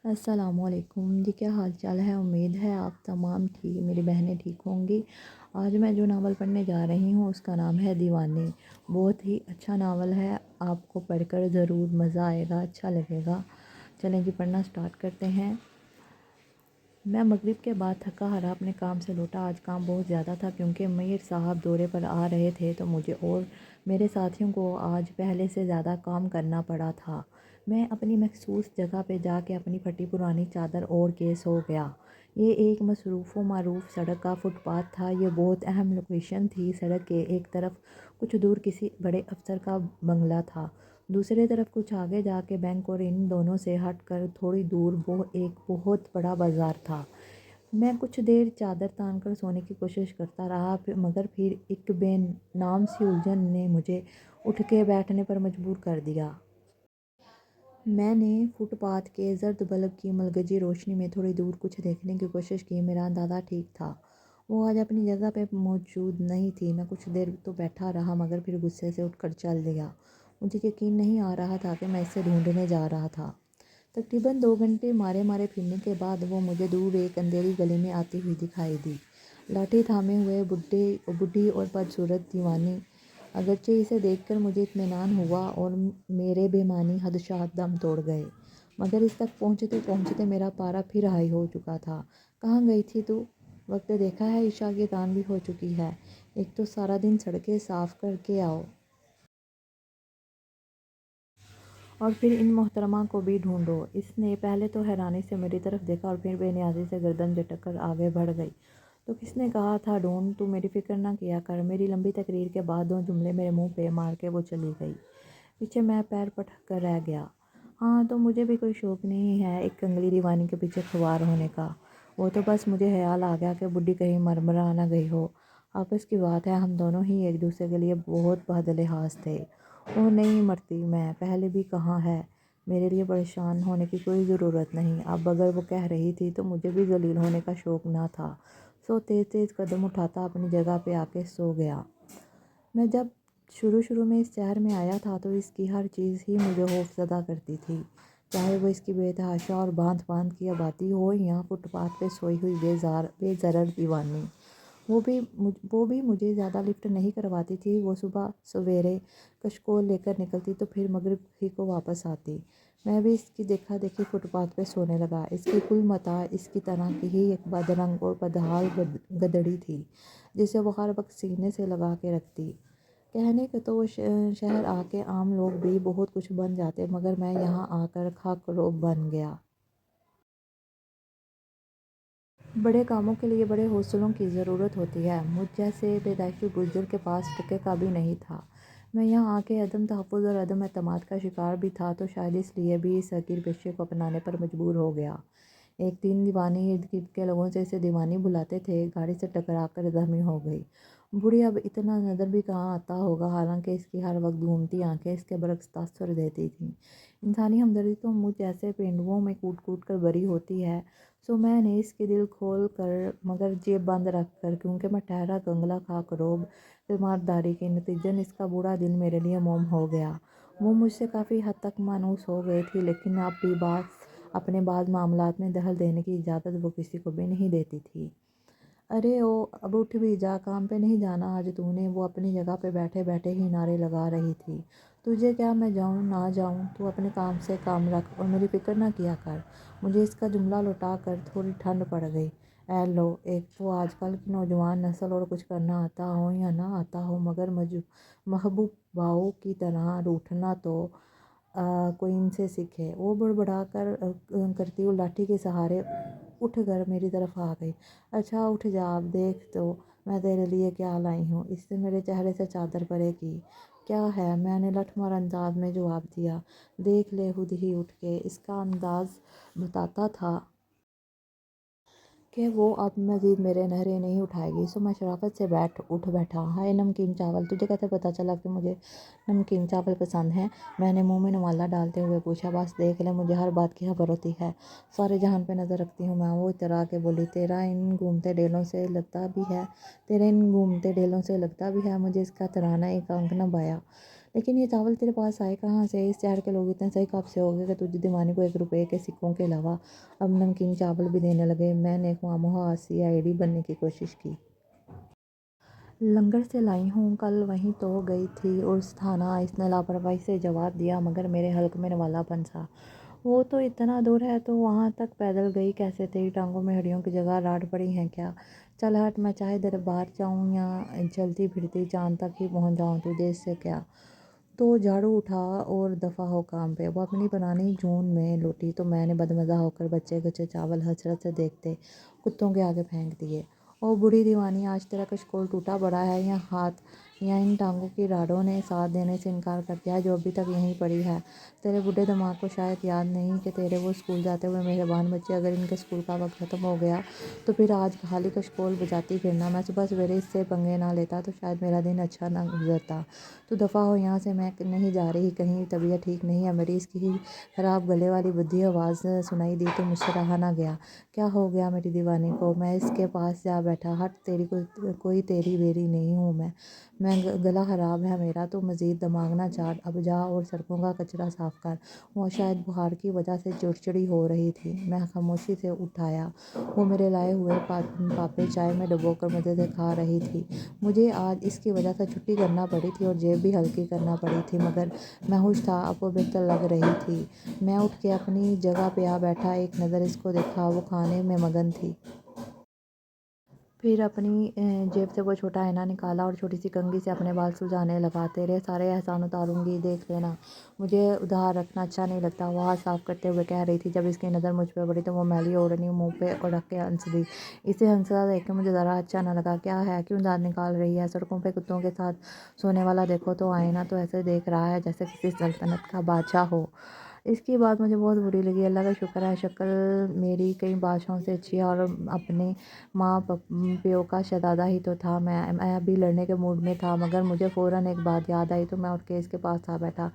السلام علیکم جی، کیا حال چال ہے؟ امید ہے آپ تمام ٹھیک، میری بہنیں ٹھیک ہوں گی۔ آج میں جو ناول پڑھنے جا رہی ہوں اس کا نام ہے دیوانی۔ بہت ہی اچھا ناول ہے، آپ کو پڑھ کر ضرور مزہ آئے گا، اچھا لگے گا۔ چلیں جی پڑھنا سٹارٹ کرتے ہیں۔ میں مغرب کے بعد تھکا ہارا اپنے کام سے لوٹا۔ آج کام بہت زیادہ تھا کیونکہ میر صاحب دورے پر آ رہے تھے، تو مجھے اور میرے ساتھیوں کو آج پہلے سے زیادہ کام کرنا پڑا تھا۔ میں اپنی مخصوص جگہ پہ جا کے اپنی پھٹی پرانی چادر اوڑھ کے سو گیا۔ یہ ایک مصروف و معروف سڑک کا فٹ پاتھ تھا۔ یہ بہت اہم لوکیشن تھی۔ سڑک کے ایک طرف کچھ دور کسی بڑے افسر کا بنگلہ تھا، دوسری طرف کچھ آگے جا کے بینک، اور ان دونوں سے ہٹ کر تھوڑی دور وہ ایک بہت بڑا بازار تھا۔ میں کچھ دیر چادر تان کر سونے کی کوشش کرتا رہا، مگر پھر ایک بے نام سی الجھن نے مجھے اٹھ کے بیٹھنے پر مجبور کر دیا۔ میں نے فٹ پاتھ کے زرد بلب کی ملگجی روشنی میں تھوڑی دور کچھ دیکھنے کی کوشش کی۔ میرا اندازہ ٹھیک تھا، وہ آج اپنی جگہ پہ موجود نہیں تھی۔ میں کچھ دیر تو بیٹھا رہا، مگر پھر غصے سے اٹھ کر چل دیا۔ مجھے یقین نہیں آ رہا تھا کہ میں اسے ڈھونڈنے جا رہا تھا۔ تقریباً 2 گھنٹے مارے پھرنے کے بعد وہ مجھے دور ایک اندھیری گلی میں آتی ہوئی دکھائی دی، لاٹھی تھامے ہوئے بڈھی اور بدصورت دیوانی۔ اگرچہ اسے دیکھ کر مجھے اطمینان ہوا اور میرے بے معنی خدشات دم توڑ گئے، مگر اس تک پہنچتے پہنچتے میرا پارا پھر ہائی ہو چکا تھا۔ کہاں گئی تھی تو؟ وقت دیکھا ہے، عشاء کی اذان بھی ہو چکی ہے۔ ایک تو سارا دن سڑکیں صاف کر کے آؤ، اور پھر ان محترمہ کو بھی ڈھونڈو۔ اس نے پہلے تو حیرانی سے میری طرف دیکھا اور پھر بے نیازی سے گردن جھٹک کر آگے بڑھ گئی۔ تو کس نے کہا تھا ڈھونڈ، تو میری فکر نہ کیا کر۔ میری لمبی تقریر کے بعد 2 جملے میرے منہ پہ مار کے وہ چلی گئی۔ پیچھے میں پیر پٹک کر رہ گیا۔ ہاں تو مجھے بھی کوئی شوق نہیں ہے ایک کنگلی دیوانی کے پیچھے خوار ہونے کا۔ وہ تو بس مجھے خیال آ گیا کہ بڈھی کہیں مرمرا نہ گئی ہو۔ آپس کی بات ہے، ہم دونوں ہی ایک دوسرے کے لیے بہت بد لحاظ تھے۔ وہ نہیں مرتی، میں پہلے بھی کہا ہے، میرے لیے پریشان ہونے کی کوئی ضرورت نہیں۔ اب اگر وہ کہہ رہی تھی تو مجھے بھی ذلیل ہونے کا شوق نہ تھا۔ سو تیز تیز قدم اٹھاتا اپنی جگہ پہ آ کے سو گیا۔ میں جب شروع میں اس شہر میں آیا تھا تو اس کی ہر چیز ہی مجھے خوف زدہ کرتی تھی، چاہے وہ اس کی بے تحاشا اور باندھ باندھ کی آبادی ہو یا فٹ پاتھ پہ سوئی ہوئی بے ضرر دیوانی۔ وہ بھی مجھے زیادہ لفٹ نہیں کرواتی تھی۔ وہ صبح سویرے کشکول لے کر نکلتی تو پھر مغرب ہی کو واپس آتی۔ میں بھی اس کی دیکھا دیکھی فٹ پاتھ پہ سونے لگا۔ اس کی کل متاع اس کی طرح کی ہی ایک بدرنگ اور بدحال گدڑی تھی، جسے وہ ہر وقت سینے سے لگا کے رکھتی۔ کہنے کو تو وہ شہر آ کے عام لوگ بھی بہت کچھ بن جاتے، مگر میں یہاں آ کر خاکروب بن گیا۔ بڑے کاموں کے لیے بڑے حوصلوں کی ضرورت ہوتی ہے۔ مجھ جیسے پیدائشی بزدل کے پاس ٹکے کا بھی نہیں تھا۔ میں یہاں آ کے عدم تحفظ اور عدم اعتماد کا شکار بھی تھا، تو شاید اس لیے بھی اس حقیر پیشے کو اپنانے پر مجبور ہو گیا۔ ایک دن دیوانی ارد گرد کے لوگوں سے اسے دیوانی بلاتے تھے، گاڑی سے ٹکرا کر زخمی ہو گئی۔ بوڑھی اب اتنا نظر بھی کہاں آتا ہوگا، حالانکہ اس کی ہر وقت گھومتی آنکھیں اس کے برعکس تاثر دیتی تھیں۔ انسانی ہمدردی تو مجھ جیسے پینڈوؤں میں کوٹ کوٹ کر بھری ہوتی ہے، سو میں نے اس کی دل کھول کر مگر جیب بند رکھ کر، کیونکہ میں ٹھہرا کنگلا خاکروب تیمارداری کے نتیجن اس کا بوڑھا دل میرے لیے موم ہو گیا۔ وہ مجھ سے کافی حد تک مانوس ہو گئی تھی، لیکن اب بھی اپنے بعض معاملات میں دخل دینے کی اجازت وہ کسی کو بھی نہیں دیتی تھی۔ ارے او، اب اٹھ بھی جا، کام پہ نہیں جانا آج تو نے؟ وہ اپنی جگہ پہ بیٹھے بیٹھے ہی نعرے لگا رہی تھی۔ تجھے کیا، میں جاؤں نہ جاؤں، تو اپنے کام سے کام رکھ اور میری فکر نہ کیا کر۔ مجھے اس کا جملہ لوٹا کر تھوڑی ٹھنڈ پڑ گئی۔ اے لو، ایک تو آج کل کی نوجوان نسل، اور کچھ کرنا آتا ہو یا نہ آتا ہو مگر محبوب باؤ کی طرح روٹھنا تو کوئی ان سے سیکھے۔ وہ بڑبڑا کر کرتی ہوئی لاٹھی کے سہارے اٹھ کر میری طرف آ گئی۔ اچھا اٹھ جا، اب دیکھ تو میں تیرے لیے کیا لائی ہوں۔ اس نے میرے چہرے سے چادر پرے کی۔ کیا ہے؟ میں نے لٹھ مار انداز میں جواب دیا۔ دیکھ لے خود ہی اٹھ کے۔ اس کا انداز بتاتا تھا کہ وہ اب مزید میرے نہرے نہیں اٹھائے گی، سو میں شرافت سے اٹھ بیٹھا۔ ہائے نمکین چاول، تجھے کیسے پتہ چلا کہ مجھے نمکین چاول پسند ہیں؟ میں نے منہ میں نوالا ڈالتے ہوئے پوچھا۔ بس دیکھ لے، مجھے ہر بات کی خبر ہوتی ہے، سارے جہان پہ نظر رکھتی ہوں میں۔ وہ اترا کے بولی، تیرے ان گھومتے ڈیلوں سے لگتا بھی ہے، مجھے اس کا ترانہ ایک آنکھ نہ بھایا، لیکن یہ چاول تیرے پاس آئے کہاں سے؟ اس شہر کے لوگ اتنے صحیح کب سے ہو گئے کہ تجھے دیوانی کو 1 روپے کے سکوں کے علاوہ اب نمکین چاول بھی دینے لگے؟ میں نے خواہ CID بننے کی کوشش کی۔ لنگر سے لائی ہوں، کل وہیں تو گئی تھی اس تھانہ۔ اس نے لاپرواہی سے جواب دیا، مگر میرے حلق میں نوالا پن سا۔ وہ تو اتنا دور ہے، تو وہاں تک پیدل گئی کیسے؟ تیری ٹانگوں میں ہڈیوں کی جگہ راڑ پڑی ہیں کیا؟ چل ہٹ، میں چاہے دربار جاؤں یا چلتی پھرتی چاند تک ہی پہنچ جاؤں، تجھے اس سے کیا؟ تو جھاڑو اٹھا اور دفع ہو کام پہ۔ وہ اپنی پرانی جون میں لوٹی تو میں نے بدمزہ ہو کر بچے کچے چاول حسرت سے دیکھتے کتوں کے آگے پھینک دیے۔ او بوڑھی دیوانی، آج تیرا کشکول ٹوٹا پڑا ہے یا ہاتھ یا ان ٹانگوں کی راڑوں نے ساتھ دینے سے انکار کر دیا ہے جو ابھی تک یہیں پڑی ہے؟ تیرے بوڑھے دماغ کو شاید یاد نہیں کہ تیرے وہ اسکول جاتے ہوئے مہربان بچے، اگر ان کے اسکول کا وقت ختم ہو گیا تو پھر آج خالی کشکول بجاتی پھرنا۔ میں صبح سویرے اس سے پنگے نہ لیتا تو شاید میرا دن اچھا نہ گزرتا۔ تو دفع ہو یہاں سے، میں نہیں جا رہی کہیں، طبیعت ٹھیک نہیں ہے میری۔ اس کی خراب گلے والی بدھی آواز سنائی دی تو مجھ سے رہا نہ گیا۔ کیا ہو گیا میری دیوانی کو؟ میں اس کے پاس جا بیٹھا۔ ہٹ تیری، کوئی تیری بیری نہیں ہوں میں گلا خراب ہے میرا، تو مزید دماغ نہ چاٹ، اب جا اور سڑکوں کا کچرا صاف کر۔ وہ شاید بخار کی وجہ سے چڑچڑی ہو رہی تھی۔ میں خاموشی سے اٹھ آیا۔ وہ میرے لائے ہوئے پاپے چائے میں ڈبو کر مزے سے کھا رہی تھی۔ مجھے آج اس کی وجہ سے چھٹی کرنا پڑی تھی اور جیب بھی ہلکی کرنا پڑی تھی، مگر میں خوش تھا، اب وہ بہتر لگ رہی تھی۔ میں اٹھ کے اپنی جگہ پہ آ بیٹھا، ایک نظر اس کو دیکھا، وہ کھانے میں مگن تھی۔ پھر اپنی جیب سے وہ چھوٹا آئینہ نکالا اور چھوٹی سی کنگھی سے اپنے بال سلجھانے لگا۔ تیرے سارے احسان اتاروں گی، دیکھ لینا، مجھے ادھار رکھنا اچھا نہیں لگتا، وہ ہاتھ صاف کرتے ہوئے کہہ رہی تھی۔ جب اس کی نظر مجھ پہ پڑی تو وہ میلی اوڑھنی منہ پہ اڑک کے ہنس دی۔ اسے ہنستا دیکھ کے مجھے ذرا اچھا نہ لگا۔ کیا ہے، کیوں دانت نکال رہی ہے؟ سڑکوں پہ کتوں کے ساتھ سونے والا دیکھو تو آئینہ تو ایسے دیکھ رہا ہے جیسے کسی سلطنت کا بادشاہ ہو۔ اس کی بات مجھے بہت بری لگی۔ اللہ کا شکر ہے شکل میری کئی بادشاہوں سے اچھی ہے اور اپنے ماں پیو کا شہزادہ ہی تو تھا۔ میں ابھی لڑنے کے موڈ میں تھا، مگر مجھے فوراً ایک بات یاد آئی تو میں اٹھ کے اس کے پاس آ بیٹھا۔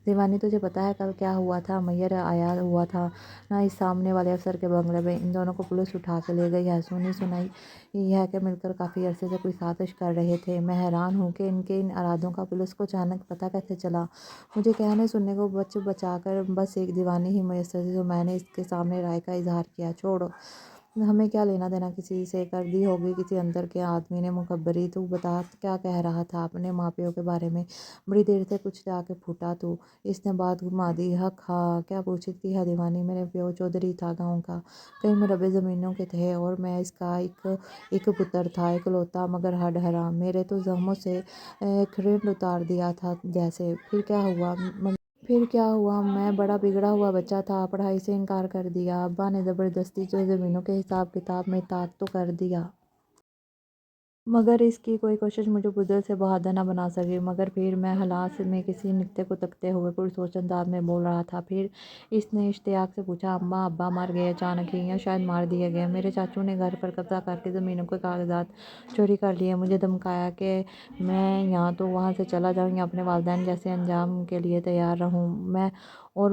دیوانی، تجھے پتہ ہے کل کیا ہوا تھا؟ میئر آیا ہوا تھا نا اس سامنے والے افسر کے بنگلے میں، ان دونوں کو پولیس اٹھا کے لے گئی ہے۔ سنی سنائی یہ ہے کہ مل کر کافی عرصے سے کوئی سازش کر رہے تھے۔ میں حیران ہوں کہ ان کے ان ارادوں کا پولیس کو اچانک پتہ کیسے چلا۔ مجھے کہنے سننے کو بچا کر بس ایک دیوانی ہی میسر تھی، تو میں نے اس کے سامنے رائے کا اظہار کیا۔ چھوڑ، ہمیں کیا لینا دینا کسی سے، کر دی ہوگی کسی اندر کے آدمی نے مخبری۔ تو بتا کیا کہہ رہا تھا اپنے ماں پیو کے بارے میں؟ بڑی دیر سے کچھ جا کے پھوٹا تو۔ اس نے بات گھما دی۔ حق ہاں، کیا پوچھتی ہے دیوانی؟ میرے پیو چودھری تھا گاؤں کا، کئی مربع زمینوں کے تھے، اور میں اس کا ایک پتر تھا، اکلوتا، مگر ہڈ حرام۔ میرے تو زخموں سے کھرنڈ اتار دیا تھا جیسے۔ پھر کیا ہوا؟ میں بڑا بگڑا ہوا بچہ تھا، پڑھائی سے انکار کر دیا، ابا نے زبردستی جو زمینوں کے حساب کتاب میں طاق تو کر دیا، مگر اس کی کوئی کوشش مجھے بزدل سے بہادر نہ بنا سکی۔ مگر پھر میں حالات میں کسی نکتے کو تکتے ہوئے پرسوچ انداز میں بول رہا تھا۔ پھر اس نے اشتیاق سے پوچھا، اماں ابا مر گئے اچانک ہی یا شاید مار دیے گئے؟ میرے چاچو نے گھر پر قبضہ کر کے زمینوں کے کاغذات چوری کر لیے، مجھے دھمکایا کہ میں یا تو وہاں سے چلا جاؤں یا اپنے والدین جیسے انجام کے لیے تیار رہوں۔ میں اور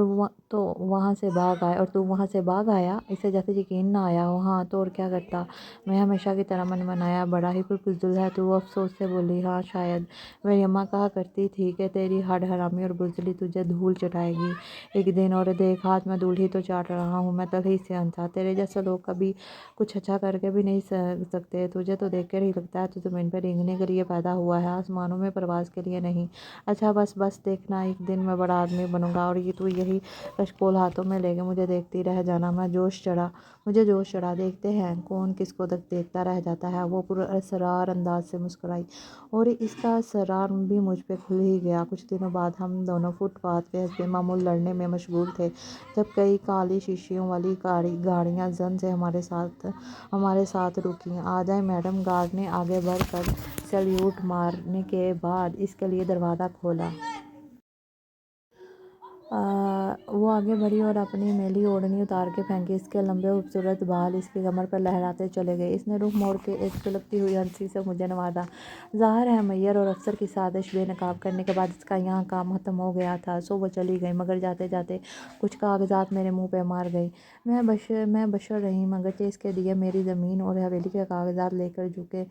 تو وہاں سے بھاگ آیا۔ اسے جیسے یقین نہ آیا ہو۔ ہاں تو اور کیا کرتا؟ میں ہمیشہ کی طرح منمنایا، بڑا ہی بزدل ہے تو۔ وہ افسوس سے بولی، ہاں شاید، میری اماں کہا کرتی تھی کہ تیری ہڈ حرامی اور بزدلی تجھے دھول چٹائے گی ایک دن، اور دیکھ آج میں دھول ہی تو چاٹ رہا ہوں۔ میں تلخی سے ہنسا۔ تیرے جیسے لوگ کبھی کچھ اچھا کر کے بھی نہیں سکتے، تجھے تو دیکھ کر ہی لگتا ہے تو زمین پہ رینگنے کے لیے پیدا ہوا ہے، آسمانوں میں پرواز کے لیے نہیں۔ اچھا بس دیکھنا، ایک دن میں بڑا آدمی بنوں گا اور تو یہی کشکول ہاتھوں میں لے کے مجھے دیکھتی رہ جانا۔ مجھے جوش چڑھا، دیکھتے ہیں کون کس کو دیکھتا رہ جاتا ہے۔ وہ پراسرار انداز سے مسکرائی اور اس کا اسرار بھی مجھ پہ کھل ہی گیا۔ کچھ دنوں بعد ہم دونوں فٹ پاتھ پہ حسب معمول لڑنے میں مشغول تھے، جب کئی کالی شیشیوں والی گاڑیاں زن سے ہمارے ساتھ رکیں۔ آ جائیں میڈم، گارڈ نے آگے بڑھ کر سیلیوٹ مارنے کے بعد اس کے لیے دروازہ کھولا۔ وہ آگے بڑھی اور اپنی میلی اوڑھنی اتار کے پھینکی۔ اس کے لمبے خوبصورت بال اس کی کمر پر لہراتے چلے گئے۔ اس نے رخ موڑ کے ایک سلگتی ہوئی ہنسی سے مجھے نوازا۔ ظاہر ہے میئر اور افسر کی سازش بے نقاب کرنے کے بعد اس کا یہاں کام ختم ہو گیا تھا، سو وہ چلی گئی، مگر جاتے جاتے کچھ کاغذات میرے منہ پہ مار گئی۔ میں بشر رہی، مگرچہ اس کے دیے میری زمین اور حویلی کے کاغذات لے کر جھکے۔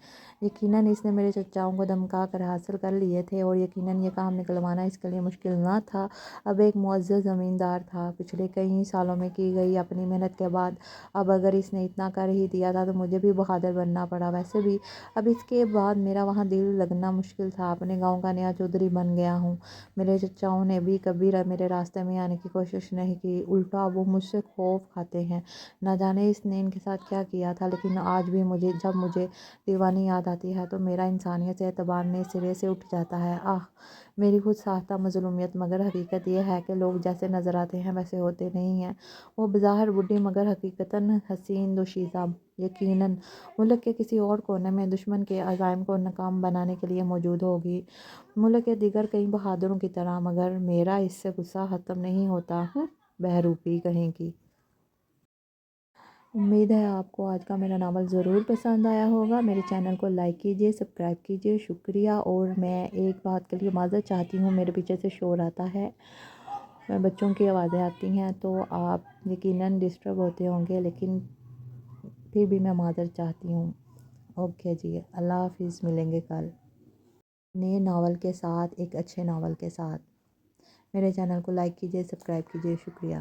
یقیناً اس نے میرے چچاؤں کو دھمکا کر حاصل کر لیے تھے، اور یقیناً یہ کام نکلوانا اس کے لیے مشکل نہ تھا۔ اب ایک معزز زمیندار تھا، پچھلے کئی سالوں میں کی گئی اپنی محنت کے بعد اب اگر اس نے اتنا کر ہی دیا تھا تو مجھے بھی بہادر بننا پڑا۔ ویسے بھی اب اس کے بعد میرا وہاں دل لگنا مشکل تھا، اپنے گاؤں کا نیا چودھری بن گیا ہوں۔ میرے چچاؤں نے بھی کبھی میرے راستے میں آنے کی کوشش نہیں کی، الٹا وہ مجھ سے خوف کھاتے ہیں۔ نہ جانے اس نے ان کے ساتھ کیا کیا تھا، لیکن آج بھی جب مجھے دیوانی یاد آتی ہے تو میرا انسانیت سے اعتبار نئے سرے سے اٹھ جاتا ہے۔ میری خود ساختہ مظلومیت، مگر حقیقت یہ ہے کہ لوگ جیسے نظر آتے ہیں ویسے ہوتے نہیں ہیں۔ وہ بظاہر بوڑھی مگر حقیقتاً حسین دوشیزہ یقیناً ملک کے کسی اور کونے میں دشمن کے عزائم کو ناکام بنانے کے لیے موجود ہوگی، ملک کے دیگر کئی بہادروں کی طرح، مگر میرا اس سے غصہ ختم نہیں ہوتا۔ بہروپی کہیں کی۔ امید ہے آپ کو آج کا میرا ناول ضرور پسند آیا ہوگا۔ میرے چینل کو لائک کیجیے، سبسکرائب کیجیے، شکریہ۔ اور میں ایک بات کے لیے معذرت چاہتی ہوں، میرے پیچھے سے شور آتا ہے، بچوں کی آوازیں آتی ہیں تو آپ یقیناً ڈسٹرب ہوتے ہوں گے، لیکن پھر بھی میں معذرت چاہتی ہوں۔ اوکے جی، اللہ حافظ، ملیں گے کل نئے ناول کے ساتھ، ایک اچھے ناول کے ساتھ۔ میرے چینل کو لائک کیجیے، سبسکرائب کیجیے، شکریہ۔